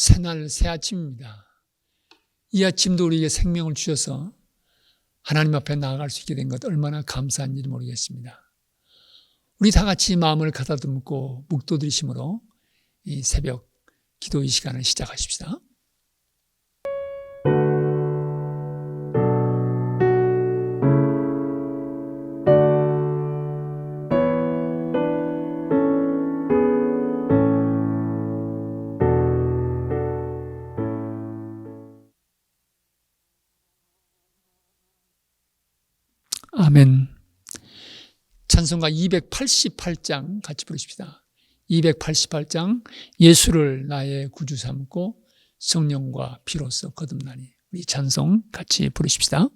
새날 새 아침입니다. 이 아침도 우리에게 생명을 주셔서 하나님 앞에 나아갈 수 있게 된 것 얼마나 감사한지 모르겠습니다. 우리 다 같이 마음을 가다듬고 묵도들이심으로 이 새벽 기도 이 시간을 시작하십시다. 아멘. 찬송가 288장 같이 부르십시다. 288장 예수를 나의 구주 삼고 성령과 피로써 거듭나니. 우리 찬송 같이 부르십시다.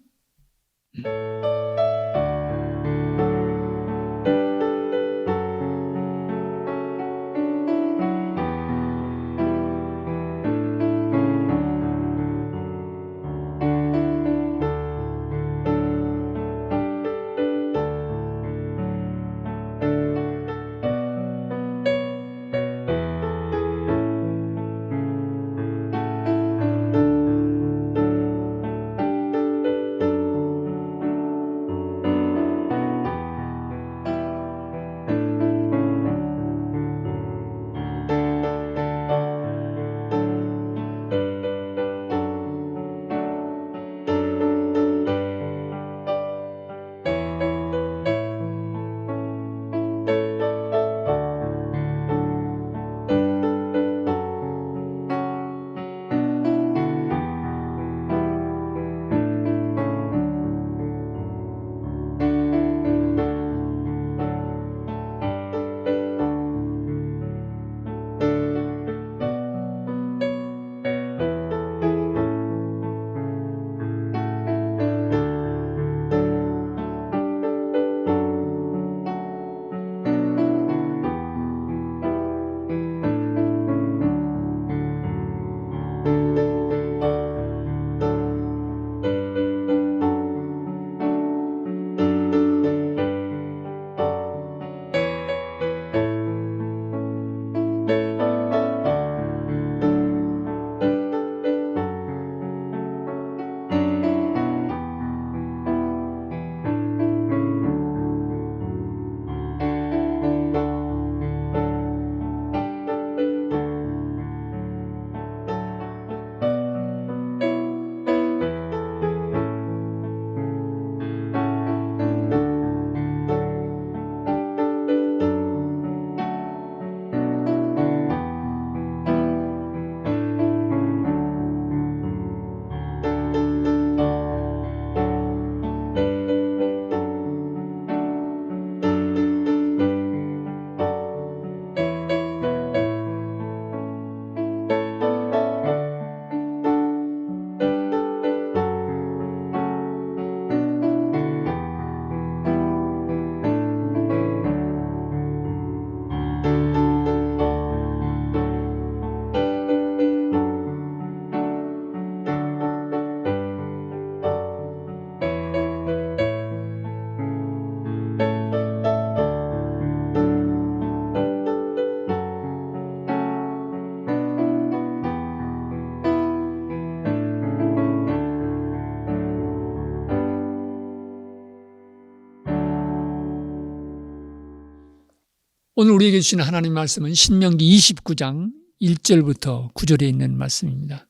오늘 우리에게 주시는 하나님 말씀은 신명기 29장 1절부터 9절에 있는 말씀입니다.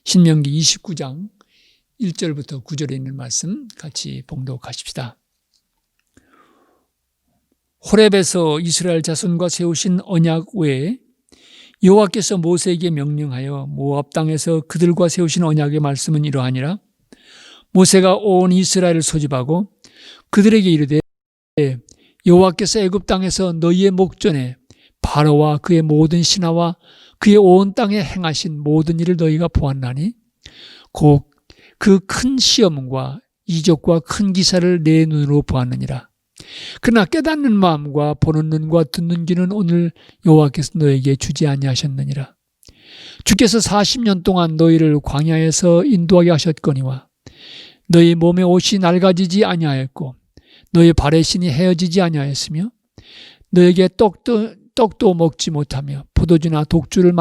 신명기 29장 1절부터 9절에 있는 말씀 같이 봉독하십시다. 호렙에서 이스라엘 자손과 세우신 언약 외에 여호와께서 모세에게 명령하여 모압 땅에서 그들과 세우신 언약의 말씀은 이러하니라. 모세가 온 이스라엘을 소집하고 그들에게 이르되 여호와께서 애굽 땅에서 너희의 목전에 바로와 그의 모든 신하와 그의 온 땅에 행하신 모든 일을 너희가 보았나니 곧 그 큰 시험과 이적과 큰 기사를 내 눈으로 보았느니라. 그러나 깨닫는 마음과 보는 눈과 듣는 귀는 오늘 여호와께서 너에게 주지 아니하셨느니라. 주께서 40년 동안 너희를 광야에서 인도하게 하셨거니와 너희 몸에 옷이 낡아지지 아니하였고 너희 발의 신이 헤어지지 아니하였으며 너에게 떡도 먹지 못하며 포도주나 독주를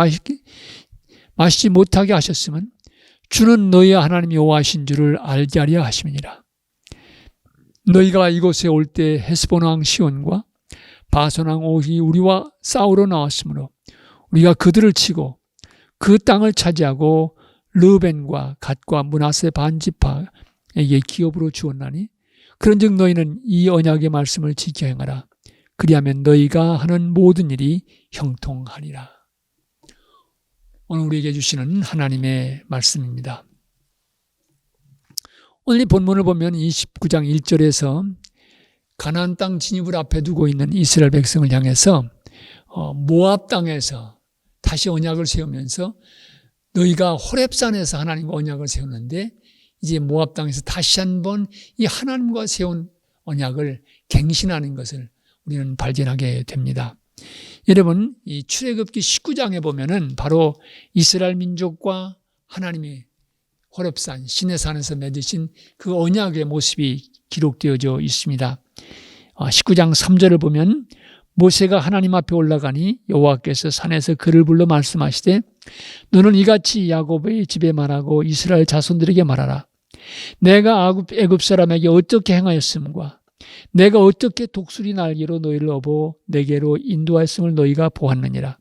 마시지 못하게 하셨으면 주는 너희의 하나님 여호와신 줄을 알게 하려 하심이니라. 너희가 이곳에 올 때 헤스본 왕 시온과 바산 왕 옥이 우리와 싸우러 나왔으므로 우리가 그들을 치고 그 땅을 차지하고 르벤과 갓과 므낫세 반지파에게 기업으로 주었나니 그런즉 너희는 이 언약의 말씀을 지켜 행하라. 그리하면 너희가 하는 모든 일이 형통하리라. 오늘 우리에게 주시는 하나님의 말씀입니다. 오늘 이 본문을 보면 29장 1절에서 가나안 땅 진입을 앞에 두고 있는 이스라엘 백성을 향해서 모압 땅에서 다시 언약을 세우면서 너희가 호렙산에서 하나님과 언약을 세우는데 이제 모압 땅에서 다시 한번 이 하나님과 세운 언약을 갱신하는 것을 우리는 발견하게 됩니다. 여러분, 이 출애굽기 19장에 보면은 바로 이스라엘 민족과 하나님이 호렙산 시내산에서 맺으신 그 언약의 모습이 기록되어져 있습니다. 19장 3절을 보면 모세가 하나님 앞에 올라가니 여호와께서 산에서 그를 불러 말씀하시되 너는 이같이 야곱의 집에 말하고 이스라엘 자손들에게 말하라. 내가 애굽 사람에게 어떻게 행하였음과 내가 어떻게 독수리 날개로 너희를 업어 내게로 인도하였음을 너희가 보았느니라.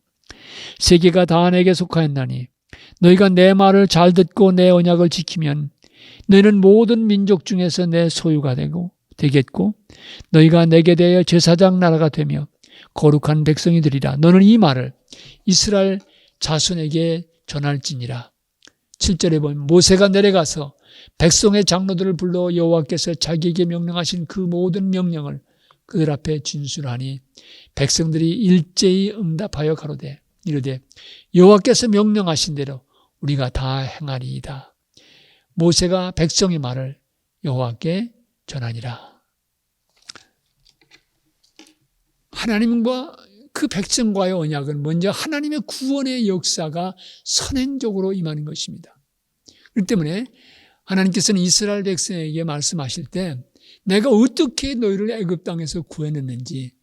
세계가 다 내게 속하였나니 너희가 내 말을 잘 듣고 내 언약을 지키면 너희는 모든 민족 중에서 내 소유가 되겠고 너희가 내게 대하여 제사장 나라가 되며 거룩한 백성이 되리라. 너는 이 말을 이스라엘 자손에게 전할지니라. 7절에 보면 모세가 내려가서 백성의 장로들을 불러 여호와께서 자기에게 명령하신 그 모든 명령을 그들 앞에 진술하니 백성들이 일제히 응답하여 가로되 이르되 여호와께서 명령하신 대로 우리가 다 행하리이다. 모세가 백성의 말을 여호와께 전하니라. 하나님과 그 백성과의 언약은 먼저 하나님의 구원의 역사가 선행적으로 임하는 것입니다. 그렇기 때문에 하나님께서는 이스라엘 백성에게 말씀하실 때 내가 어떻게 너희를 애굽 땅에서 구해냈는지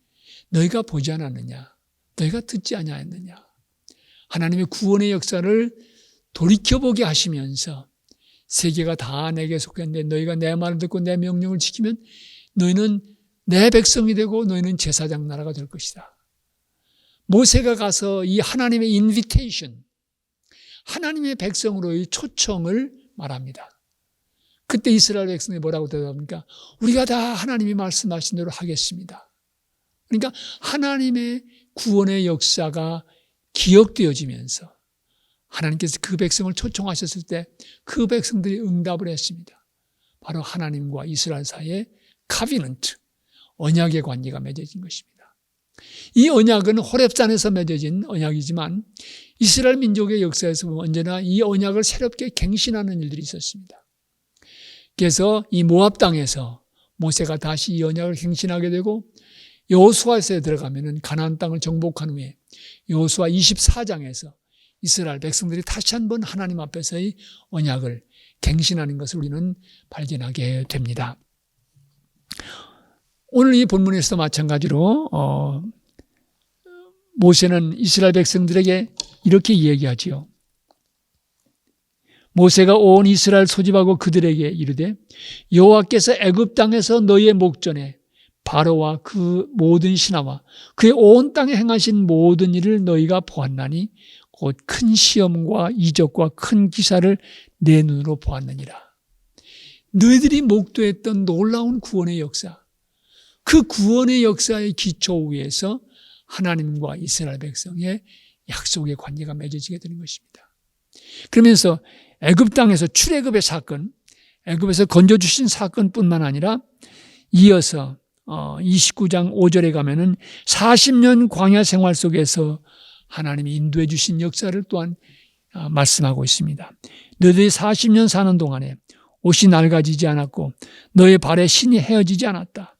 너희가 보지 않았느냐, 너희가 듣지 아니하였느냐. 하나님의 구원의 역사를 돌이켜보게 하시면서 세계가 다 내게 속했는데 너희가 내 말을 듣고 내 명령을 지키면 너희는 내 백성이 되고 너희는 제사장 나라가 될 것이다. 모세가 가서 이 하나님의 인비테이션, 하나님의 백성으로의 초청을 말합니다. 그때 이스라엘 백성이 뭐라고 대답합니까? 우리가 다 하나님이 말씀하신 대로 하겠습니다. 그러니까 하나님의 구원의 역사가 기억되어지면서 하나님께서 그 백성을 초청하셨을 때 그 백성들이 응답을 했습니다. 바로 하나님과 이스라엘 사이의 카비넌트, 언약의 관계가 맺어진 것입니다. 이 언약은 호렙산에서 맺어진 언약이지만 이스라엘 민족의 역사에서 언제나 이 언약을 새롭게 갱신하는 일들이 있었습니다. 그래서 이 모압 땅에서 모세가 다시 이 언약을 갱신하게 되고 여호수아서에 들어가면은 가나안 땅을 정복한 후에 여호수아 24장에서 이스라엘 백성들이 다시 한번 하나님 앞에서의 언약을 갱신하는 것을 우리는 발견하게 됩니다. 오늘 이 본문에서도 마찬가지로 모세는 이스라엘 백성들에게 이렇게 얘기하지요. 모세가 온 이스라엘 소집하고 그들에게 이르되 여호와께서 애굽 땅에서 너희의 목전에 바로와 그 모든 신하와 그의 온 땅에 행하신 모든 일을 너희가 보았나니 곧 큰 시험과 이적과 큰 기사를 내 눈으로 보았느니라. 너희들이 목도했던 놀라운 구원의 역사, 그 구원의 역사의 기초 위에서 하나님과 이스라엘 백성의 약속의 관계가 맺어지게 되는 것입니다. 그러면서 애굽 땅에서 출애굽의 사건, 애굽에서 건져주신 사건뿐만 아니라 이어서 29장 5절에 가면은 40년 광야 생활 속에서 하나님이 인도해 주신 역사를 또한 말씀하고 있습니다. 너희들이 40년 사는 동안에 옷이 낡아지지 않았고 너의 발에 신이 헤어지지 않았다.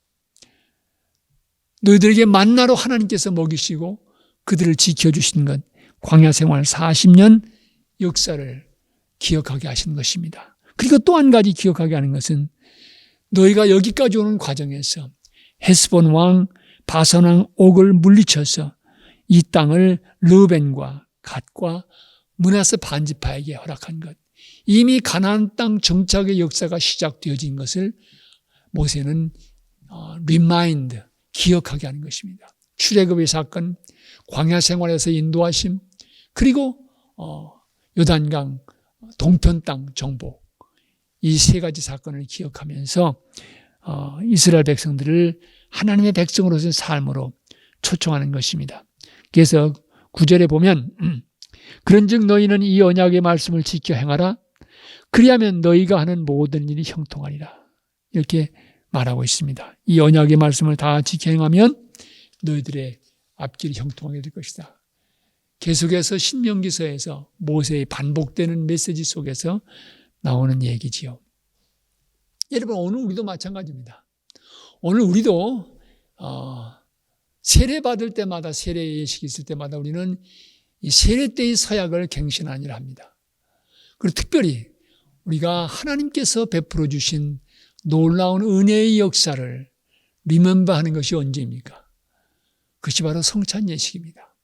너희들에게 만나로 하나님께서 먹이시고 그들을 지켜주신 것, 광야 생활 40년 역사를 기억하게 하시는 것입니다. 그리고 또 한 가지 기억하게 하는 것은 너희가 여기까지 오는 과정에서 헤스본 왕, 바산 왕 옥을 물리쳐서 이 땅을 르벤과 갓과 므낫세 반지파에게 허락한 것, 이미 가나안 땅 정착의 역사가 시작되어진 것을 모세는 리마인드, 기억하게 하는 것입니다. 출애굽의 사건, 광야 생활에서 인도하심, 그리고 요단강 동편 땅 정복, 이 세 가지 사건을 기억하면서 이스라엘 백성들을 하나님의 백성으로서의 삶으로 초청하는 것입니다. 그래서 9절에 보면 그런즉 너희는 이 언약의 말씀을 지켜 행하라. 그리하면 너희가 하는 모든 일이 형통하리라. 이렇게 말하고 있습니다. 이 언약의 말씀을 다 지켜 행하면 너희들의 앞길이 형통하게 될 것이다. 계속해서 신명기서에서 모세의 반복되는 메시지 속에서 나오는 얘기지요. 여러분, 오늘 우리도 마찬가지입니다. 오늘 우리도 세례 받을 때마다, 세례 예식이 있을 때마다 우리는 이 세례 때의 서약을 갱신하니라 합니다. 그리고 특별히 우리가 하나님께서 베풀어 주신 놀라운 은혜의 역사를 리멤버하는 것이 언제입니까? 그것이 바로 성찬 예식입니다.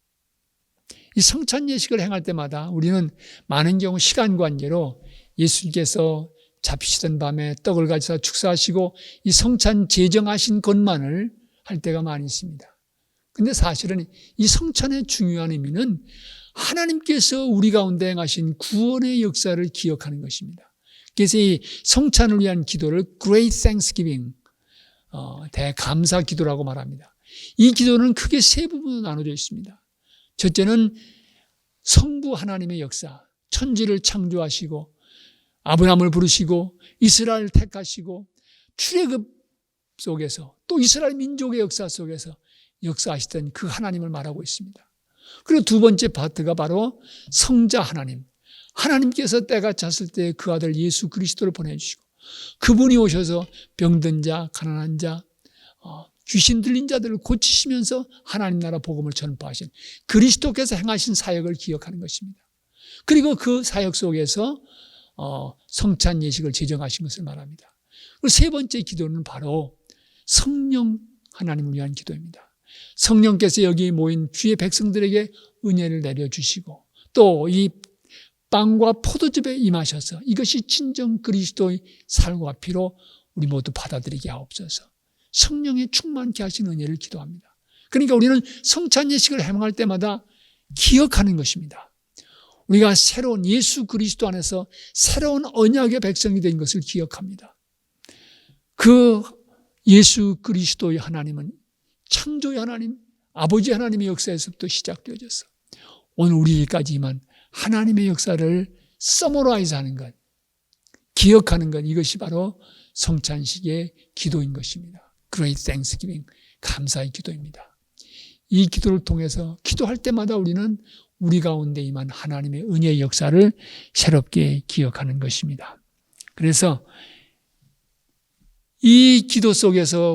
이 성찬 예식을 행할 때마다 우리는 많은 경우 시간 관계로 예수님께서 잡히시던 밤에 떡을 가져서 축사하시고 이 성찬 제정하신 것만을 할 때가 많이 있습니다. 근데 사실은 이 성찬의 중요한 의미는 하나님께서 우리 가운데 행하신 구원의 역사를 기억하는 것입니다. 그래서 이 성찬을 위한 기도를 Great Thanksgiving, 대감사 기도라고 말합니다. 이 기도는 크게 세 부분으로 나눠져 있습니다. 첫째는 성부 하나님의 역사, 천지를 창조하시고 아브라함을 부르시고 이스라엘을 택하시고 출애굽 속에서 또 이스라엘 민족의 역사 속에서 역사하시던 그 하나님을 말하고 있습니다. 그리고 두 번째 파트가 바로 성자 하나님, 하나님께서 때가 찼을 때 그 아들 예수 그리스도를 보내주시고 그분이 오셔서 병든 자, 가난한 자, 귀신 들린 자들을 고치시면서 하나님 나라 복음을 전파하신 그리스도께서 행하신 사역을 기억하는 것입니다. 그리고 그 사역 속에서 성찬 예식을 제정하신 것을 말합니다. 그리고 세 번째 기도는 바로 성령 하나님을 위한 기도입니다. 성령께서 여기 모인 주의 백성들에게 은혜를 내려주시고 또 이 빵과 포도즙에 임하셔서 이것이 진정 그리스도의 살과 피로 우리 모두 받아들이게 하옵소서. 성령에 충만케 하신 은혜를 기도합니다. 그러니까 우리는 성찬 예식을 행할 때마다 기억하는 것입니다. 우리가 새로운 예수 그리스도 안에서 새로운 언약의 백성이 된 것을 기억합니다. 그 예수 그리스도의 하나님은 창조의 하나님, 아버지 하나님의 역사에서부터 시작되어져서 오늘 우리에게까지만 하나님의 역사를 서머라이즈하는 것, 기억하는 것, 이것이 바로 성찬식의 기도인 것입니다. Great Thanksgiving, 감사의 기도입니다. 이 기도를 통해서 기도할 때마다 우리는 우리 가운데 임한 하나님의 은혜의 역사를 새롭게 기억하는 것입니다. 그래서 이 기도 속에서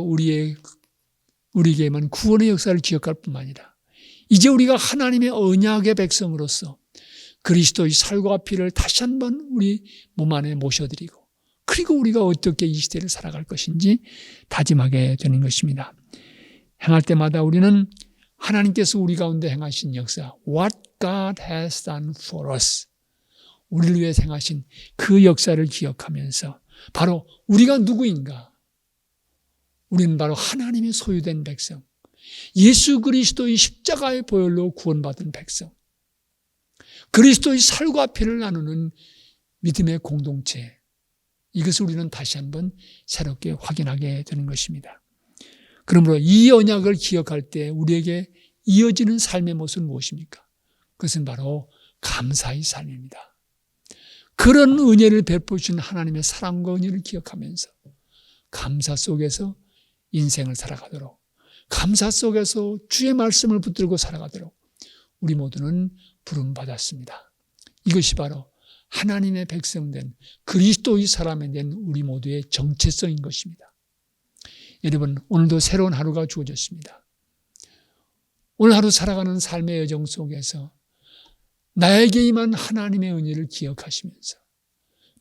우리에게만 구원의 역사를 기억할 뿐만 아니라 이제 우리가 하나님의 언약의 백성으로서 그리스도의 살과 피를 다시 한번 우리 몸 안에 모셔드리고 그리고 우리가 어떻게 이 시대를 살아갈 것인지 다짐하게 되는 것입니다. 행할 때마다 우리는 하나님께서 우리 가운데 행하신 역사, What God has done for us, 우리를 위해 행하신 그 역사를 기억하면서 바로 우리가 누구인가? 우리는 바로 하나님의 소유된 백성, 예수 그리스도의 십자가의 보혈로 구원받은 백성, 그리스도의 살과 피를 나누는 믿음의 공동체, 이것을 우리는 다시 한번 새롭게 확인하게 되는 것입니다. 그러므로 이 언약을 기억할 때 우리에게 이어지는 삶의 모습은 무엇입니까? 그것은 바로 감사의 삶입니다. 그런 은혜를 베푸신 하나님의 사랑과 은혜를 기억하면서 감사 속에서 인생을 살아가도록, 감사 속에서 주의 말씀을 붙들고 살아가도록 우리 모두는 부름받았습니다. 이것이 바로 하나님의 백성된 그리스도의 사람이 된 우리 모두의 정체성인 것입니다. 여러분, 오늘도 새로운 하루가 주어졌습니다. 오늘 하루 살아가는 삶의 여정 속에서 나에게 임한 하나님의 은혜를 기억하시면서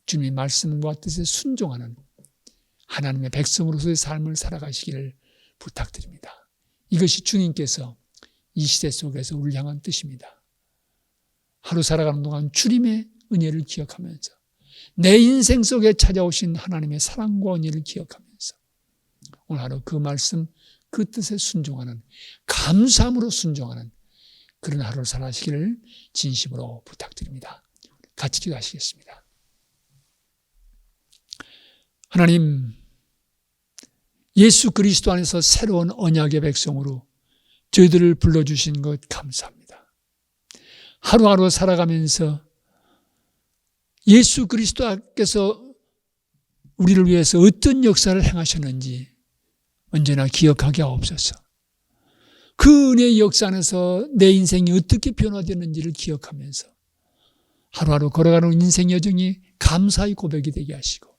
주님의 말씀과 뜻에 순종하는 하나님의 백성으로서의 삶을 살아가시기를 부탁드립니다. 이것이 주님께서 이 시대 속에서 우리를 향한 뜻입니다. 하루 살아가는 동안 주님의 은혜를 기억하면서 내 인생 속에 찾아오신 하나님의 사랑과 은혜를 기억하면서 오늘 하루 그 말씀, 그 뜻에 순종하는, 감사함으로 순종하는 그런 하루를 살아가시기를 진심으로 부탁드립니다. 같이 기도하시겠습니다. 하나님, 예수 그리스도 안에서 새로운 언약의 백성으로 저희들을 불러주신 것 감사합니다. 하루하루 살아가면서 예수 그리스도께서 우리를 위해서 어떤 역사를 행하셨는지 언제나 기억하게 하옵소서. 그 은혜의 역사 안에서 내 인생이 어떻게 변화되는지를 기억하면서 하루하루 걸어가는 인생 여정이 감사의 고백이 되게 하시고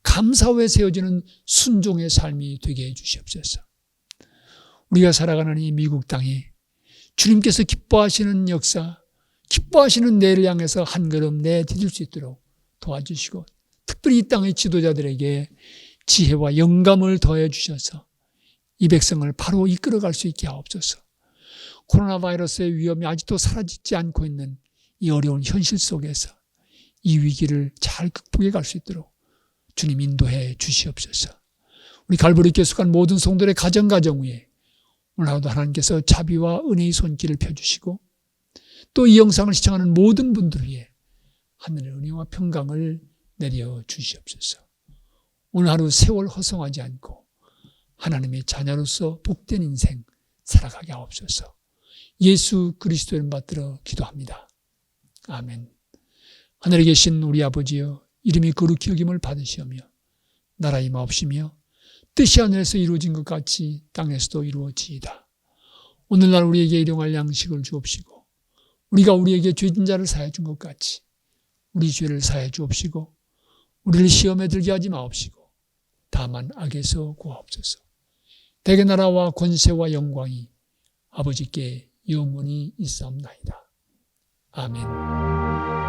감사 후에 세워지는 순종의 삶이 되게 해 주시옵소서. 우리가 살아가는 이 미국 땅이 주님께서 기뻐하시는 역사, 기뻐하시는 내일을 향해서 한 걸음 내디딜 수 있도록 도와주시고 특별히 이 땅의 지도자들에게 지혜와 영감을 더해 주셔서 이 백성을 바로 이끌어갈 수 있게 하옵소서. 코로나 바이러스의 위험이 아직도 사라지지 않고 있는 이 어려운 현실 속에서 이 위기를 잘 극복해 갈 수 있도록 주님 인도해 주시옵소서. 우리 갈보리 교회 속한 모든 성도들의 가정 위에 오늘 하루도 하나님께서 자비와 은혜의 손길을 펴주시고 또 이 영상을 시청하는 모든 분들 위해 하늘의 은혜와 평강을 내려 주시옵소서. 오늘 하루 세월 허송하지 않고 하나님의 자녀로서 복된 인생 살아가게 하옵소서. 예수 그리스도의 이름 받들어 기도합니다. 아멘. 하늘에 계신 우리 아버지여, 이름이 거룩히 여김을 받으시오며 나라 임하옵시며 뜻이 하늘에서 이루어진 것 같이 땅에서도 이루어지이다. 오늘날 우리에게 일용할 양식을 주옵시고 우리가 우리에게 죄진 자를 사하여 준 것 같이 우리 죄를 사하여 주옵시고 우리를 시험에 들게 하지 마옵시고 다만 악에서 구하옵소서. 대개 나라와 권세와 영광이 아버지께 영원히 있사옵나이다. 아멘.